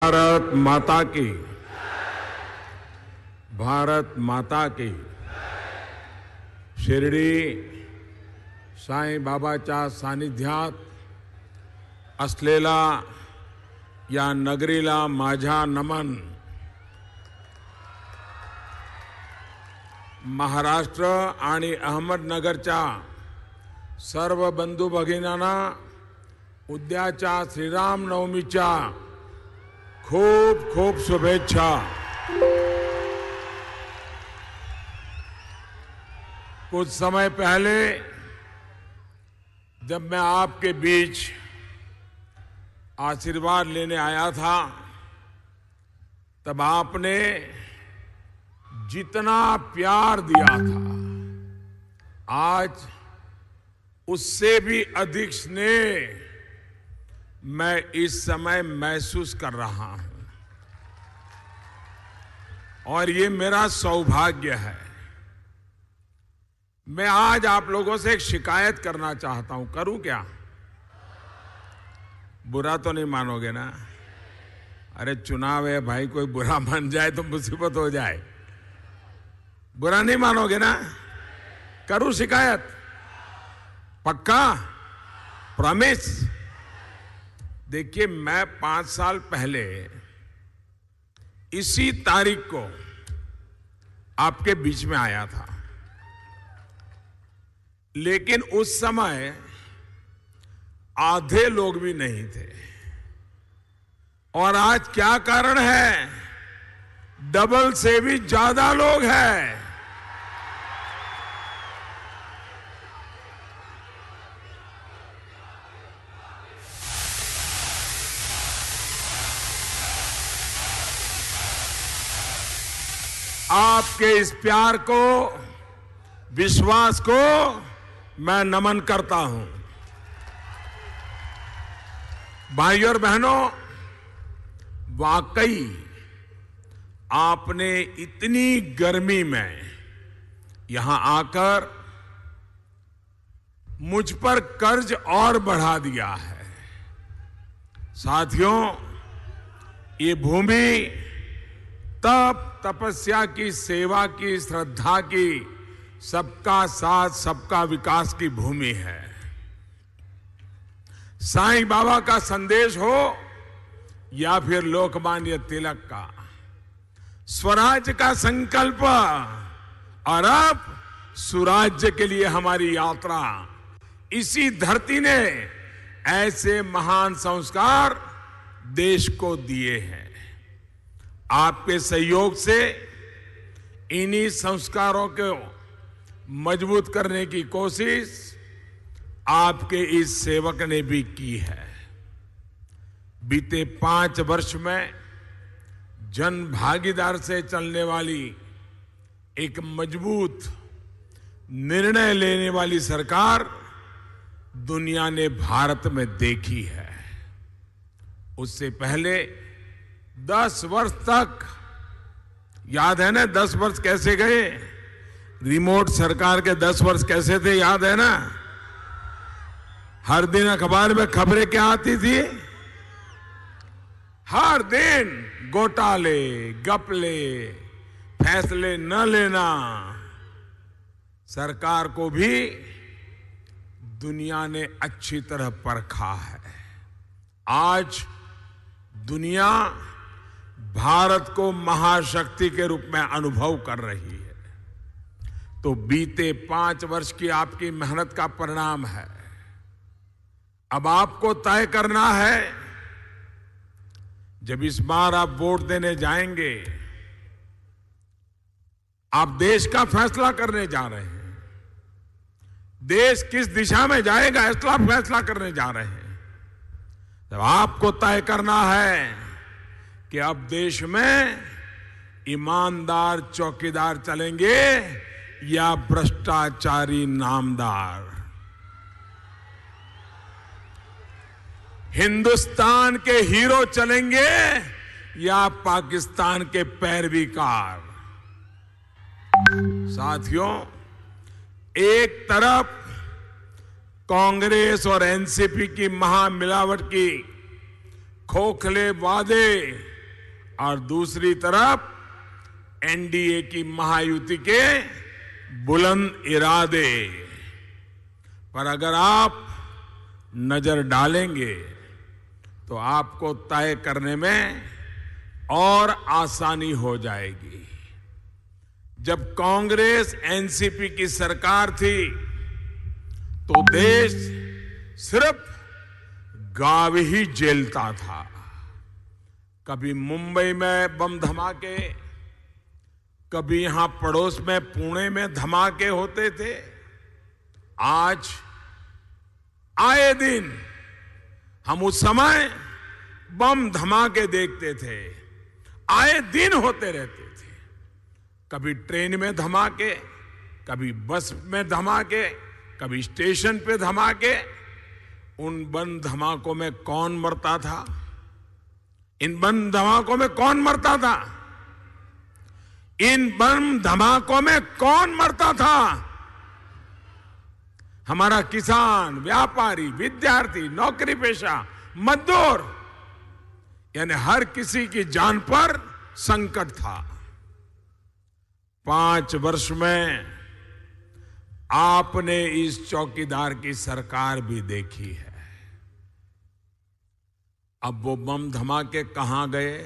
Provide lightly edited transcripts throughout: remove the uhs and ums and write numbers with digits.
भारत माता की, भारत माता की. शिर्डी साईं बाबाच्या सानिध्यात असलेला या नगरीला माझा नमन. महाराष्ट्र आणि अहमदनगरच्या सर्व बंधू भगिनींना उद्याच्या श्रीरामनवमीच्या खूब खूब शुभेच्छा. कुछ समय पहले जब मैं आपके बीच आशीर्वाद लेने आया था, तब आपने जितना प्यार दिया था, आज उससे भी अधिक स्नेह मैं इस समय महसूस कर रहा हूं. और ये मेरा सौभाग्य है. मैं आज आप लोगों से एक शिकायत करना चाहता हूं. करूं क्या? बुरा तो नहीं मानोगे ना? अरे चुनाव है भाई, कोई बुरा मान जाए तो मुसीबत हो जाए. बुरा नहीं मानोगे ना? करूं शिकायत? पक्का? प्रॉमिस? देखिए, मैं 5 साल पहले इसी तारीख को आपके बीच में आया था, लेकिन उस समय आधे लोग भी नहीं थे. और आज क्या कारण है? डबल से भी ज्यादा लोग हैं. आपके इस प्यार को, विश्वास को मैं नमन करता हूं. भाइयों और बहनों, वाकई आपने इतनी गर्मी में यहां आकर मुझ पर कर्ज और बढ़ा दिया है. साथियों, ये भूमि तप, तपस्या की, सेवा की, श्रद्धा की, सबका साथ सबका विकास की भूमि है. साईं बाबा का संदेश हो या फिर लोकमान्य तिलक का, स्वराज का संकल्प और अब सुराज्य के लिए हमारी यात्रा. इसी धरती ने ऐसे महान संस्कार देश को दिए हैं. आपके सहयोग से इन्हीं संस्कारों को मजबूत करने की कोशिश आपके इस सेवक ने भी की है. बीते 5 वर्ष में जन भागीदार से चलने वाली एक मजबूत, निर्णय लेने वाली सरकार दुनिया ने भारत में देखी है. उससे पहले 10 वर्ष तक, याद है ना 10 वर्ष कैसे गए? रिमोट सरकार के 10 वर्ष कैसे थे, याद है ना? हर दिन अखबार में खबरें क्या आती थी? हर दिन घोटाले, घपले, फैसले न लेना. सरकार को भी दुनिया ने अच्छी तरह परखा है. आज दुनिया भारत को महाशक्ति के रूप में अनुभव कर रही है. तो बीते 5 वर्ष की आपकी मेहनत का परिणाम है. अब आपको तय करना है, जब इस बार आप वोट देने जाएंगे, आप देश का फैसला करने जा रहे हैं. देश किस दिशा में जाएगा, इसका फैसला करने जा रहे हैं. जब आपको तय करना है कि अब देश में ईमानदार चौकीदार चलेंगे या भ्रष्टाचारी नामदार. हिंदुस्तान के हीरो चलेंगे या पाकिस्तान के पैरवीकार. साथियों, एक तरफ कांग्रेस और एनसीपी की महामिलावट की खोखले वादे और दूसरी तरफ एनडीए की महायुति के बुलंद इरादे। पर अगर आप नजर डालेंगे तो आपको तय करने में और आसानी हो जाएगी। जब कांग्रेस एनसीपी की सरकार थी तो देश सिर्फ गाँव ही झेलता था। कभी मुंबई में बम धमाके, कभी यहां पड़ोस में पुणे में धमाके होते थे। आज आए दिन हम उस समय बम धमाके देखते थे, आए दिन होते रहते थे। कभी ट्रेन में धमाके, कभी बस में धमाके, कभी स्टेशन पे धमाके। उन बम धमाकों में कौन मरता था? इन बम धमाकों में कौन मरता था? इन बम धमाकों में कौन मरता था? हमारा किसान, व्यापारी, विद्यार्थी, नौकरी पेशा, मजदूर, यानी हर किसी की जान पर संकट था। 5 वर्ष में आपने इस चौकीदार की सरकार भी देखी है। अब वो बम धमाके कहां गए?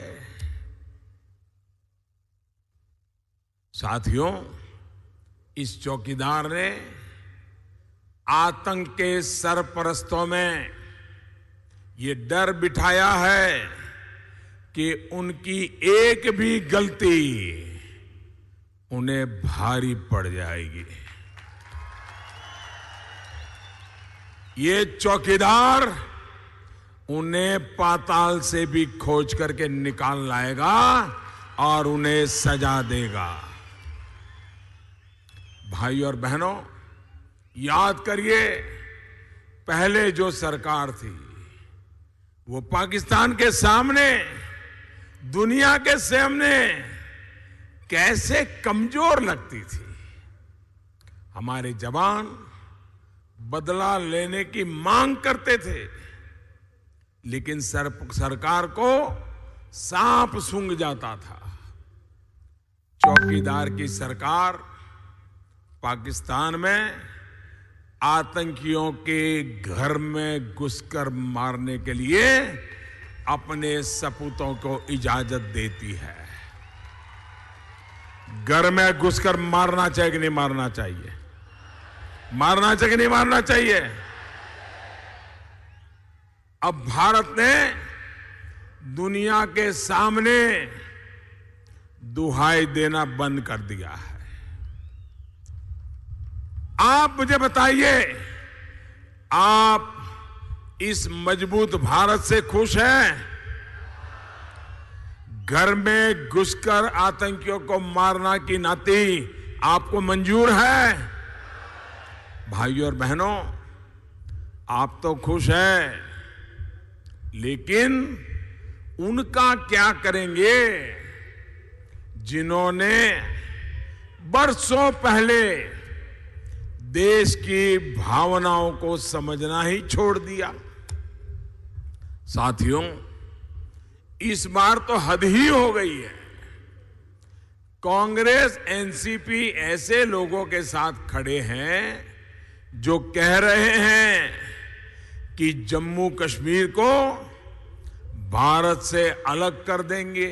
साथियों, इस चौकीदार ने आतंक के सरपरस्तों में ये डर बिठाया है कि उनकी एक भी गलती उन्हें भारी पड़ जाएगी। ये चौकीदार उन्हें पाताल से भी खोज करके निकाल लाएगा और उन्हें सजा देगा। भाई और बहनों, याद करिए, पहले जो सरकार थी वो पाकिस्तान के सामने, दुनिया के सामने कैसे कमजोर लगती थी। हमारे जवान बदला लेने की मांग करते थे, लेकिन सरकार को सांप सूंघ जाता था। चौकीदार की सरकार पाकिस्तान में आतंकियों के घर में घुसकर मारने के लिए अपने सपूतों को इजाजत देती है। घर में घुसकर मारना चाहिए कि नहीं मारना चाहिए? मारना चाहिए कि नहीं मारना चाहिए? अब भारत ने दुनिया के सामने दुहाई देना बंद कर दिया है। आप मुझे बताइए, आप इस मजबूत भारत से खुश हैं? घर में घुसकर आतंकियों को मारना की नाती आपको मंजूर है? भाइयों और बहनों, आप तो खुश हैं, लेकिन उनका क्या करेंगे जिन्होंने बरसों पहले देश की भावनाओं को समझना ही छोड़ दिया? साथियों, इस बार तो हद ही हो गई है। कांग्रेस, एनसीपी ऐसे लोगों के साथ खड़े हैं जो कह रहे हैं कि जम्मू कश्मीर को भारत से अलग कर देंगे,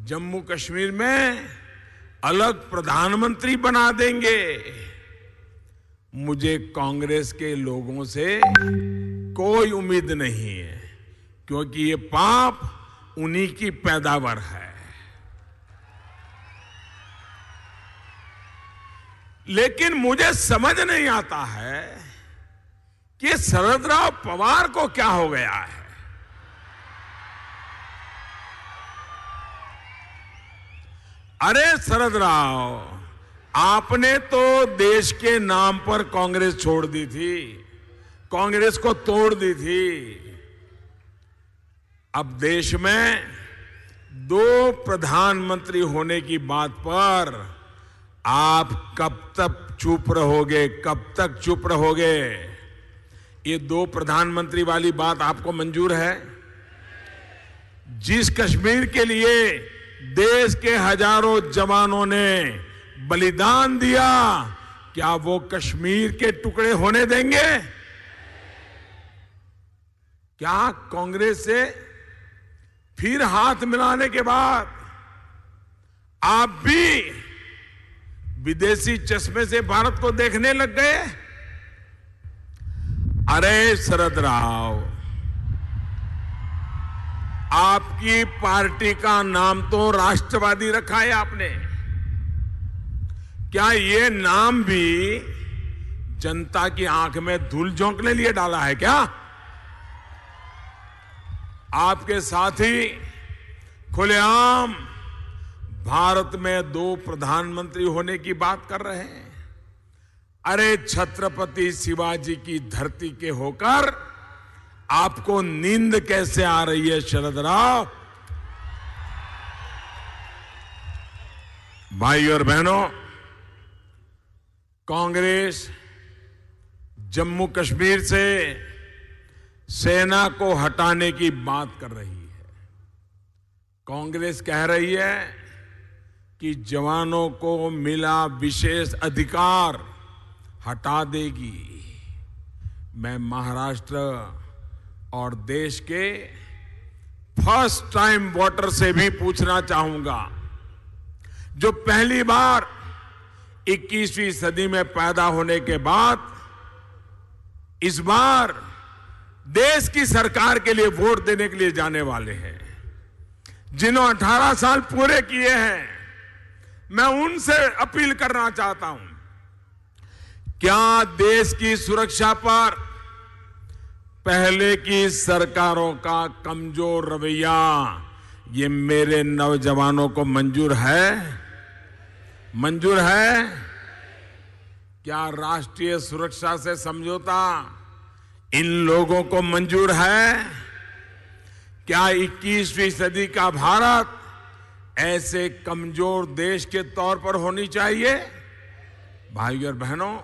जम्मू कश्मीर में अलग प्रधानमंत्री बना देंगे। मुझे कांग्रेस के लोगों से कोई उम्मीद नहीं है, क्योंकि ये पाप उन्हीं की पैदावार है। लेकिन मुझे समझ नहीं आता है कि शरद राव पवार को क्या हो गया है। अरे शरद राव, आपने तो देश के नाम पर कांग्रेस छोड़ दी थी, कांग्रेस को तोड़ दी थी। अब देश में 2 प्रधानमंत्री होने की बात पर आप कब तक चुप रहोगे? कब तक चुप रहोगे? ये 2 प्रधानमंत्री वाली बात आपको मंजूर है? जिस कश्मीर के लिए देश के हजारों जवानों ने बलिदान दिया, क्या वो कश्मीर के टुकड़े होने देंगे? क्या कांग्रेस से फिर हाथ मिलाने के बाद आप भी विदेशी चश्मे से भारत को देखने लग गए? अरे शरद राव, आपकी पार्टी का नाम तो राष्ट्रवादी रखा है आपने। क्या ये नाम भी जनता की आंख में धूल झोंकने लिए डाला है क्या? आपके साथी खुलेआम भारत में 2 प्रधानमंत्री होने की बात कर रहे हैं। अरे छत्रपति शिवाजी की धरती के होकर आपको नींद कैसे आ रही है शरद राव? भाई और बहनों, कांग्रेस जम्मू कश्मीर से सेना को हटाने की बात कर रही है। कांग्रेस कह रही है कि जवानों को मिला विशेष अधिकार हटा देगी। मैं महाराष्ट्र और देश के फर्स्ट टाइम वोटर से भी पूछना चाहूंगा, जो पहली बार 21वीं सदी में पैदा होने के बाद इस बार देश की सरकार के लिए वोट देने के लिए जाने वाले हैं, जिन्होंने 18 साल पूरे किए हैं, मैं उनसे अपील करना चाहता हूं, क्या देश की सुरक्षा पर पहले की सरकारों का कमजोर रवैया ये मेरे नौजवानों को मंजूर है? मंजूर है? क्या राष्ट्रीय सुरक्षा से समझौता इन लोगों को मंजूर है? क्या 21वीं सदी का भारत ऐसे कमजोर देश के तौर पर होनी चाहिए? भाई और बहनों,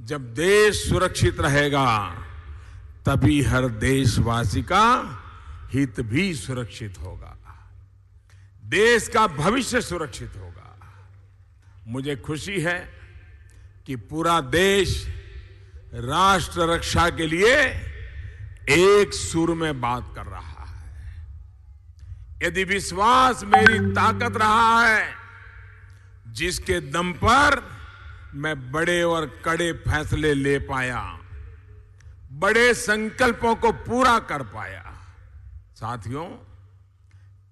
जब देश सुरक्षित रहेगा तभी हर देशवासी का हित भी सुरक्षित होगा, देश का भविष्य सुरक्षित होगा। मुझे खुशी है कि पूरा देश राष्ट्र रक्षा के लिए एक सुर में बात कर रहा है। यदि विश्वास मेरी ताकत रहा है, जिसके दम पर मैं बड़े और कड़े फैसले ले पाया, बड़े संकल्पों को पूरा कर पाया। साथियों,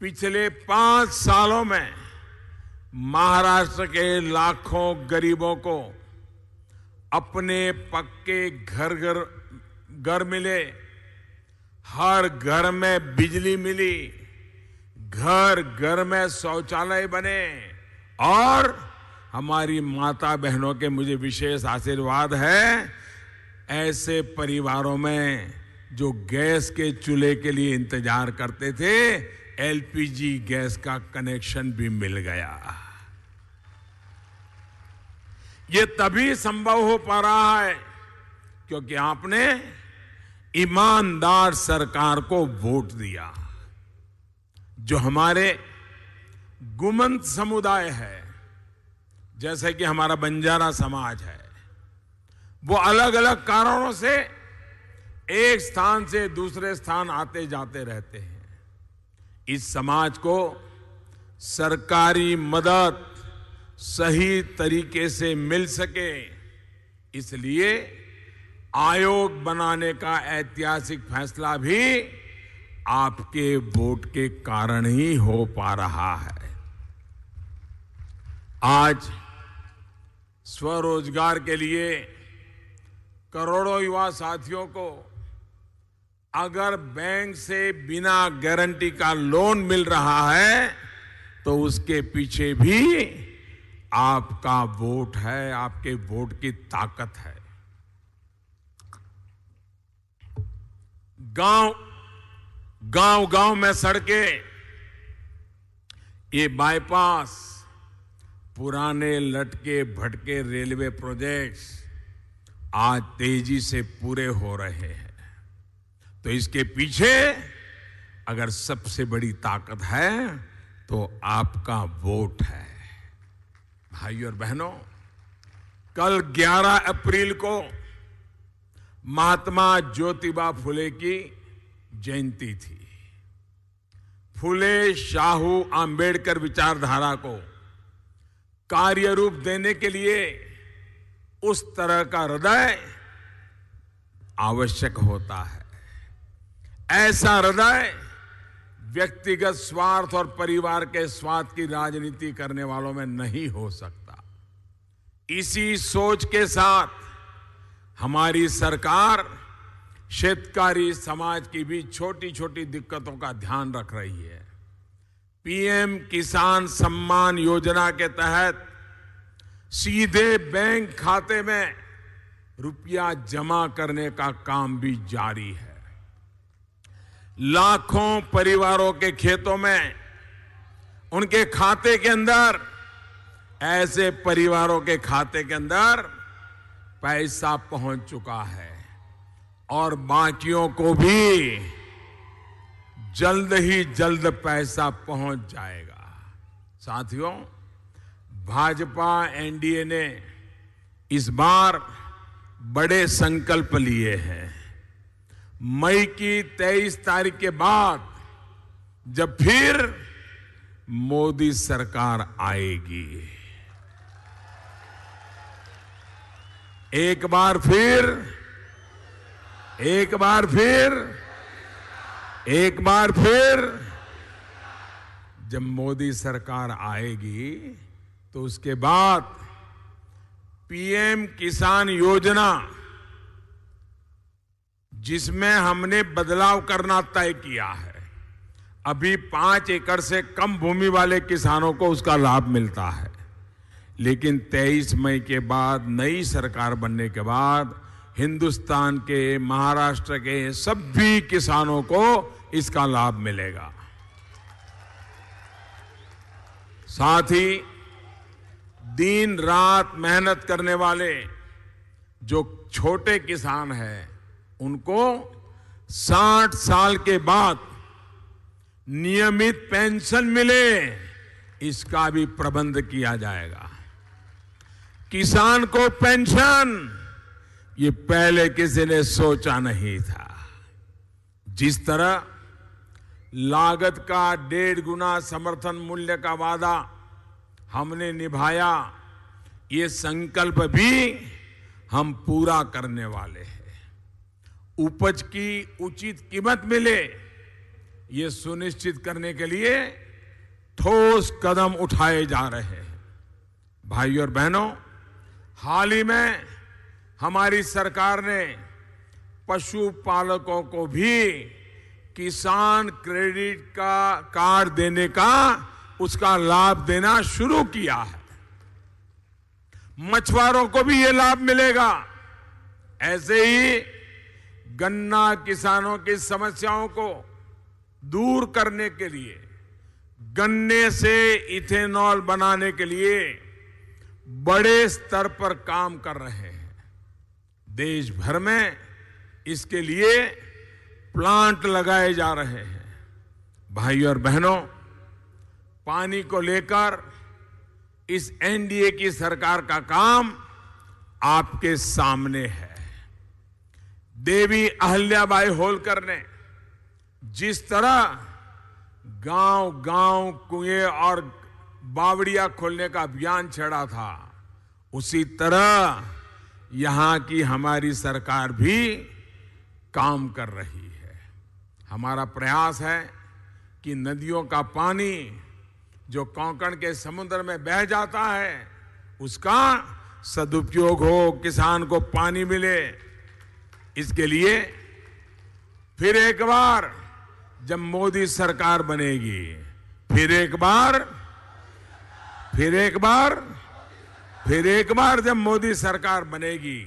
पिछले 5 सालों में महाराष्ट्र के लाखों गरीबों को अपने पक्के घर मिले, हर घर में बिजली मिली, घर घर में शौचालय बने, और हमारी माता बहनों के मुझे विशेष आशीर्वाद है, ऐसे परिवारों में जो गैस के चूल्हे के लिए इंतजार करते थे, एलपीजी गैस का कनेक्शन भी मिल गया। ये तभी संभव हो पा रहा है क्योंकि आपने ईमानदार सरकार को वोट दिया। जो हमारे गुमंत समुदाय है, जैसे कि हमारा बंजारा समाज है, वो अलग अलग कारणों से एक स्थान से दूसरे स्थान आते जाते रहते हैं। इस समाज को सरकारी मदद सही तरीके से मिल सके, इसलिए आयोग बनाने का ऐतिहासिक फैसला भी आपके वोट के कारण ही हो पा रहा है। आज स्वरोजगार के लिए करोड़ों युवा साथियों को अगर बैंक से बिना गारंटी का लोन मिल रहा है तो उसके पीछे भी आपका वोट है, आपके वोट की ताकत है। गांव में सड़कें, ये बाईपास, पुराने लटके भटके रेलवे प्रोजेक्ट्स आज तेजी से पूरे हो रहे हैं। तो इसके पीछे अगर सबसे बड़ी ताकत है तो आपका वोट है। भाइयों और बहनों, कल 11 अप्रैल को महात्मा ज्योतिबा फुले की जयंती थी। फुले शाहू आंबेडकर विचारधारा को कार्य रूप देने के लिए उस तरह का हृदय आवश्यक होता है। ऐसा हृदय व्यक्तिगत स्वार्थ और परिवार के स्वार्थ की राजनीति करने वालों में नहीं हो सकता। इसी सोच के साथ हमारी सरकार शेतकारी समाज की भी छोटी छोटी दिक्कतों का ध्यान रख रही है। पीएम किसान सम्मान योजना के तहत सीधे बैंक खाते में रुपया जमा करने का काम भी जारी है। लाखों परिवारों के खेतों में, उनके खाते के अंदर, ऐसे परिवारों के खाते के अंदर पैसा पहुंच चुका है और बाकियों को भी जल्द ही जल्द पैसा पहुंच जाएगा। साथियों, भाजपा एनडीए ने इस बार बड़े संकल्प लिए हैं। मई की 23 तारीख के बाद जब फिर मोदी सरकार आएगी, एक बार फिर जब मोदी सरकार आएगी तो उसके बाद पीएम किसान योजना, जिसमें हमने बदलाव करना तय किया है, अभी 5 एकड़ से कम भूमि वाले किसानों को उसका लाभ मिलता है, लेकिन 23 मई के बाद नई सरकार बनने के बाद हिंदुस्तान के, महाराष्ट्र के सभी किसानों को इसका लाभ मिलेगा। साथ ही दिन रात मेहनत करने वाले जो छोटे किसान हैं, उनको 60 साल के बाद नियमित पेंशन मिले, इसका भी प्रबंध किया जाएगा। किसान को पेंशन, ये पहले किसी ने सोचा नहीं था। जिस तरह लागत का 1.5 गुना समर्थन मूल्य का वादा हमने निभाया, ये संकल्प भी हम पूरा करने वाले हैं। उपज की उचित कीमत मिले, ये सुनिश्चित करने के लिए ठोस कदम उठाए जा रहे हैं। भाइयों और बहनों, हाल ही में हमारी सरकार ने पशुपालकों को भी किसान क्रेडिट का कार्ड देने का, उसका लाभ देना शुरू किया है। मछुआरों को भी ये लाभ मिलेगा। ऐसे ही गन्ना किसानों की समस्याओं को दूर करने के लिए, गन्ने से इथेनॉल बनाने के लिए बड़े स्तर पर काम कर रहे हैं। देश भर में इसके लिए प्लांट लगाए जा रहे हैं। भाइयों और बहनों, पानी को लेकर इस एनडीए की सरकार का काम आपके सामने है। देवी अहिल्याबाई होलकर ने जिस तरह गांव-गांव कुएं और बावड़ियां खोलने का अभियान छेड़ा था, उसी तरह यहां की हमारी सरकार भी काम कर रही है। हमारा प्रयास है कि नदियों का पानी जो कोंकण के समुद्र में बह जाता है, उसका सदुपयोग हो, किसान को पानी मिले। इसके लिए फिर एक बार जब मोदी सरकार बनेगी, फिर एक बार जब मोदी सरकार बनेगी,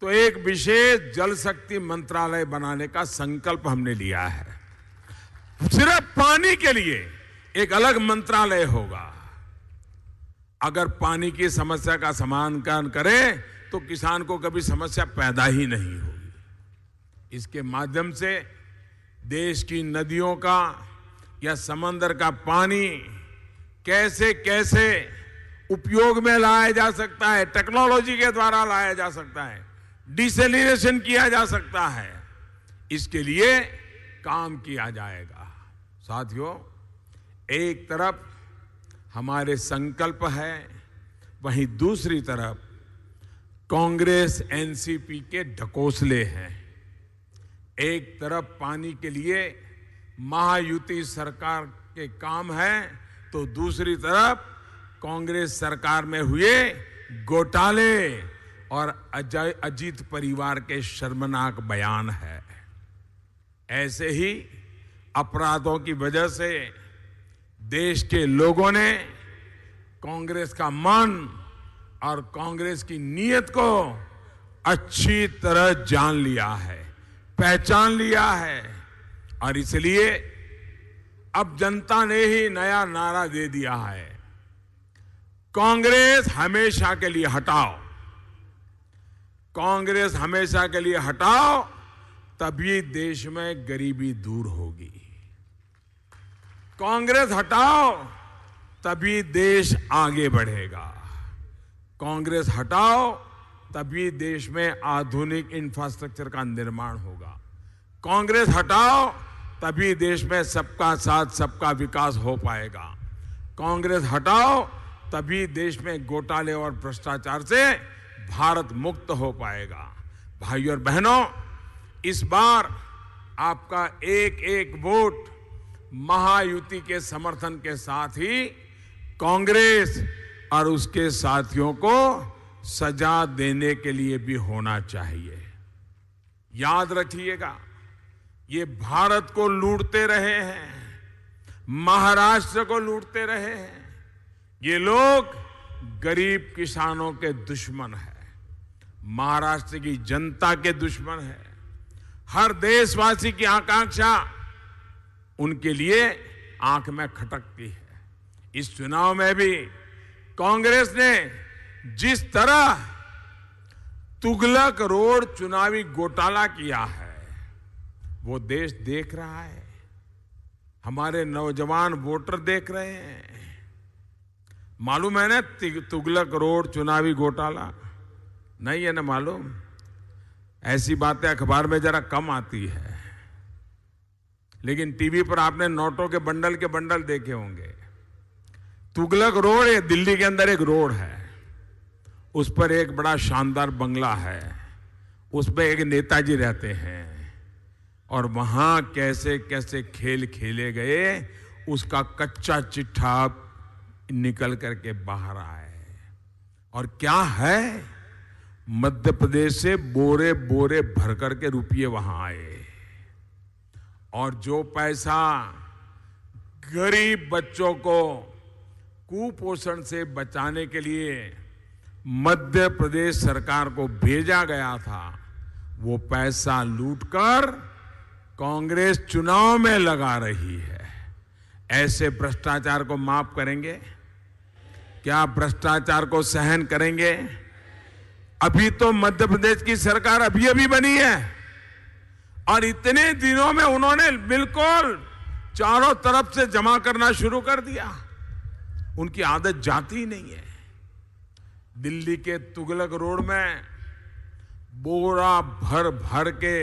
तो एक विशेष जल शक्ति मंत्रालय बनाने का संकल्प हमने लिया है। सिर्फ पानी के लिए एक अलग मंत्रालय होगा। अगर पानी की समस्या का समाधान करें तो किसान को कभी समस्या पैदा ही नहीं होगी। इसके माध्यम से देश की नदियों का या समंदर का पानी कैसे कैसे उपयोग में लाया जा सकता है, टेक्नोलॉजी के द्वारा लाया जा सकता है, डिसैलिनेशन किया जा सकता है, इसके लिए काम किया जाएगा। साथियों, एक तरफ हमारे संकल्प है, वहीं दूसरी तरफ कांग्रेस एनसीपी के ढकोसले हैं। एक तरफ पानी के लिए महायुति सरकार के काम है, तो दूसरी तरफ कांग्रेस सरकार में हुए घोटाले और अजीत परिवार के शर्मनाक बयान है। ऐसे ही अपराधों की वजह से देश के लोगों ने कांग्रेस का मन और कांग्रेस की नीयत को अच्छी तरह जान लिया है, पहचान लिया है, और इसलिए अब जनता ने ही नया नारा दे दिया है, कांग्रेस हमेशा के लिए हटाओ। कांग्रेस हमेशा के लिए हटाओ, तभी देश में गरीबी दूर होगी। कांग्रेस हटाओ, तभी देश आगे बढ़ेगा। कांग्रेस हटाओ, तभी देश में आधुनिक इंफ्रास्ट्रक्चर का निर्माण होगा। कांग्रेस हटाओ, तभी देश में सबका साथ सबका विकास हो पाएगा। कांग्रेस हटाओ, तभी देश में घोटाले और भ्रष्टाचार से भारत मुक्त हो पाएगा। भाइयों और बहनों, इस बार आपका एक एक वोट महायुति के समर्थन के साथ ही कांग्रेस और उसके साथियों को सजा देने के लिए भी होना चाहिए। याद रखिएगा, ये भारत को लूटते रहे हैं, महाराष्ट्र को लूटते रहे हैं। ये लोग गरीब किसानों के दुश्मन हैं, महाराष्ट्र की जनता के दुश्मन है। हर देशवासी की आकांक्षा उनके लिए आंख में खटकती है। इस चुनाव में भी कांग्रेस ने जिस तरह तुगलक रोड चुनावी घोटाला किया है, वो देश देख रहा है, हमारे नौजवान वोटर देख रहे हैं। मालूम है ना तुगलक रोड चुनावी घोटाला? नहीं है ना मालूम? ऐसी बातें अखबार में जरा कम आती है, लेकिन टीवी पर आपने नोटों के बंडल देखे होंगे। तुगलक रोड ये दिल्ली के अंदर एक रोड है, उस पर एक बड़ा शानदार बंगला है, उसमें एक नेताजी रहते हैं, और वहां कैसे कैसे खेल खेले गए उसका कच्चा चिट्ठा निकल करके बाहर आए। और क्या है, मध्य प्रदेश से बोरे बोरे भर करके रुपये वहां आए, और जो पैसा गरीब बच्चों को कुपोषण से बचाने के लिए मध्य प्रदेश सरकार को भेजा गया था, वो पैसा लूटकर कांग्रेस चुनाव में लगा रही है। ऐसे भ्रष्टाचार को माफ करेंगे क्या? भ्रष्टाचार को सहन करेंगे? अभी तो मध्य प्रदेश की सरकार अभी बनी है, और इतने दिनों में उन्होंने बिल्कुल चारों तरफ से जमा करना शुरू कर दिया। उनकी आदत जाती ही नहीं है। दिल्ली के तुगलक रोड में बोरा भर भर के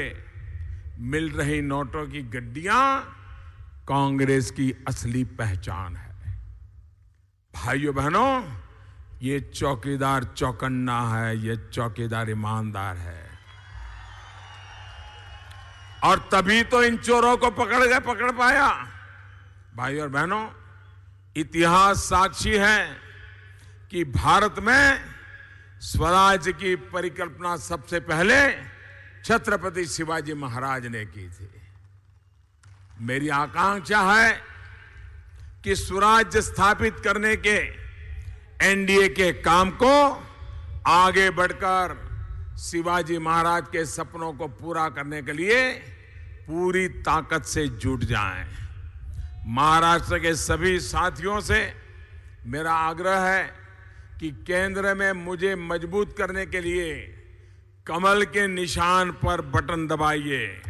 मिल रही नोटों की गड्डियां कांग्रेस की असली पहचान है। भाइयों बहनों, ये चौकीदार चौकन्ना है, ये चौकीदार ईमानदार है, और तभी तो इन चोरों को पकड़ पाया। भाइयों और बहनों, इतिहास साक्षी है कि भारत में स्वराज की परिकल्पना सबसे पहले छत्रपति शिवाजी महाराज ने की थी। मेरी आकांक्षा है कि स्वराज्य स्थापित करने के एनडीए के काम को आगे बढ़कर शिवाजी महाराज के सपनों को पूरा करने के लिए पूरी ताकत से जुट जाएं। महाराष्ट्र के सभी साथियों से मेरा आग्रह है कि केंद्र में मुझे मजबूत करने के लिए कमल के निशान पर बटन दबाइए,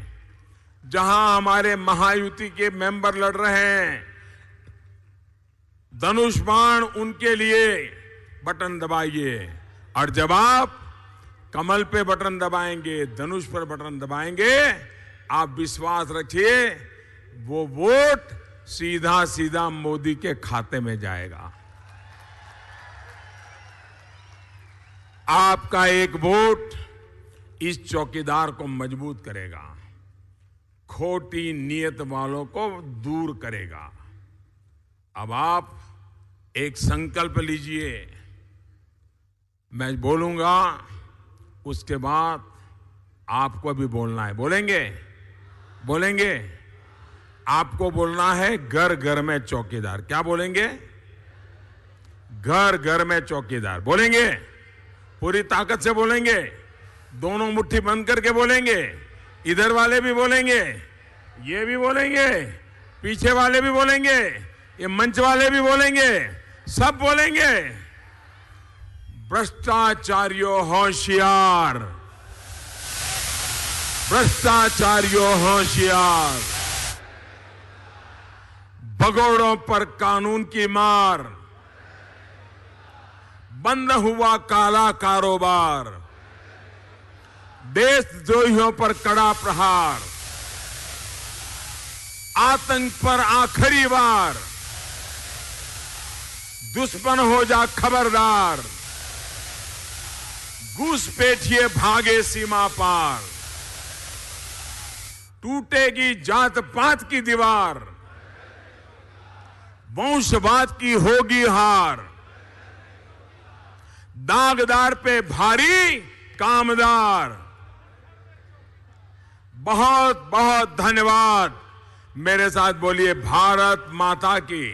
जहां हमारे महायुति के मेंबर लड़ रहे हैं, धनुष बाण उनके लिए बटन दबाइए। और जब आप कमल पे बटन दबाएंगे, धनुष पर बटन दबाएंगे, आप विश्वास रखिए वो वोट सीधा सीधा मोदी के खाते में जाएगा। आपका एक वोट इस चौकीदार को मजबूत करेगा, खोटी नीयत वालों को दूर करेगा। अब आप एक संकल्प लीजिए, मैं बोलूंगा उसके बाद आपको भी बोलना है। बोलेंगे? बोलेंगे? आपको बोलना है घर घर में चौकीदार। क्या बोलेंगे? घर घर में चौकीदार। बोलेंगे? पूरी ताकत से बोलेंगे, दोनों मुट्ठी बंद करके बोलेंगे। इधर वाले भी बोलेंगे, ये भी बोलेंगे, पीछे वाले भी बोलेंगे, ये मंच वाले भी बोलेंगे, सब बोलेंगे। भ्रष्टाचारियों होशियार, भ्रष्टाचारियों होशियार, भगोड़ों पर कानून की मार, बंद हुआ काला कारोबार, देशद्रोहियों पर कड़ा प्रहार, आतंक पर आखिरी वार, दुश्मन हो जा खबरदार, घुसपैठिए भागे सीमा पार, टूटेगी जात पात की दीवार, वंशवाद की होगी हार, दागदार पे भारी कामदार। बहुत बहुत धन्यवाद। मेरे साथ बोलिए भारत माता की।